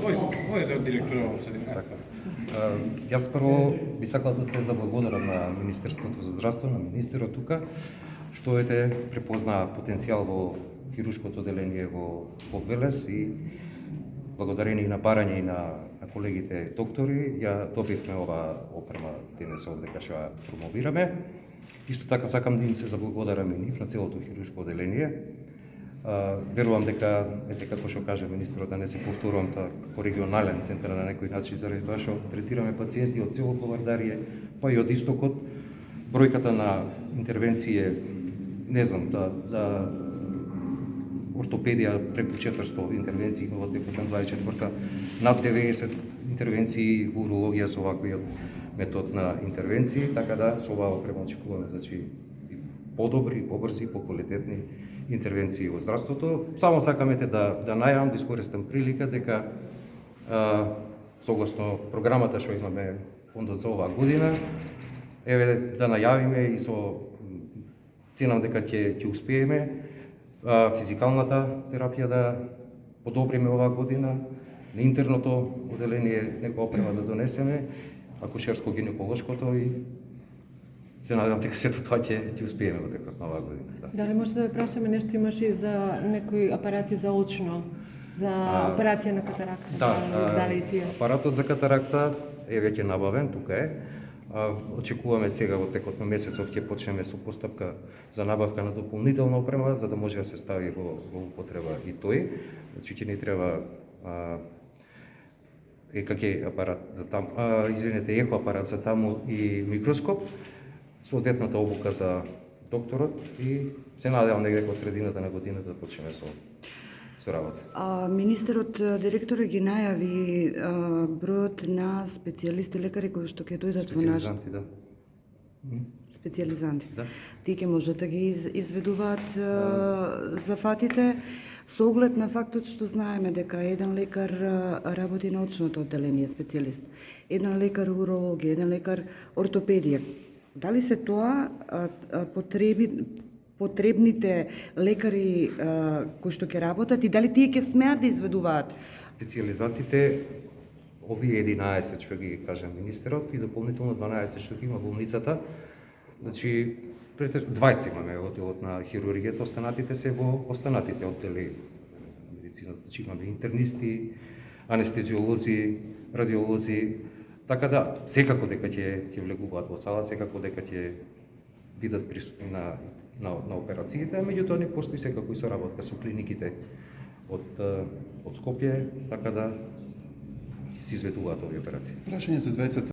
Ој за директорот се Така. Јас прво би сакал да се заблагодарам на Министерството за здравство, на министерот тука, што препознаа потенцијал во хируршкото одделение во Велес и благодарение на барање и на колегите доктори, ја добивме оваа опрема денес овде кај што ја промовираме. Исто така сакам да им се заблагодарам и нив на целото хируршко одделение. Верувам дека како што каже министерот, да не се повторувам, како регионален центар на некој начин, заради тоа што третираме пациенти од цело Ковардарие, па и од истокот. Бројката на интервенции не знам, да ортопедија преку 400 интервенции во текот на 24-та, над 90 интервенции во урологија со оваквиот метод на интервенции, така да со оваа опрема очекуваме подобри, побрзи, поквалитетни интервенции во здравството. Само сакаме да најавам, да искористам прилика дека согласно програмата што имаме фондот за оваа година, да најавиме и со ценам дека ќе успееме физикалната терапија да подобриме оваа година, на интерното одделение некоја опрема да донесеме, акушерско-гинеколошкото и се надевам дека сето тоа ќе успееме во текот на оваа година. Дали може да ве прашаме нешто имаш и за некои апарати за очно, за операција на катаракта? Дали тие? Апаратот за катаракта е веќе набавен, тука е. Очекуваме сега во текот на месецов ќе почнеме со постапка за набавка на дополнителна опрема за да може да се стави во употреба и тој. Значи ќе ни треба ЕКГ апарат за таму, ехо апарат за таму и микроскоп, соодветната обука за докторот и се надевам негде од средината на годината да почнеме со работа. Министерот, директорот ги најави бројот на специјалисти лекари кои што ќе дојдат во наш... Специјализанти, да. Специјализанти. Да. Тие ќе можат да ги изведуваат зафатите, со оглед на фактот што знаеме дека еден лекар работи на очното одделение, специјалист, еден лекар урологија, еден лекар ортопедија. Дали се тоа потребните лекари кои што ќе работат и дали тие ќе смеат да изведуваат? Специјализантите, овие 11 што ги кажа министерот и дополнително 12 што ги има болницата, значи 20 имаме во делот на хирургијата, останатите се во останатите оддели медицина, значи имаме интернисти, анестезиолози, радиолози, така да секако дека ќе влегуваат во сала, секако дека ќе бидат присутни на операциите, меѓутоа не постои секако и соработка со клиниките од Скопје, така да се изведуваат овие операции. Прашање за двајцата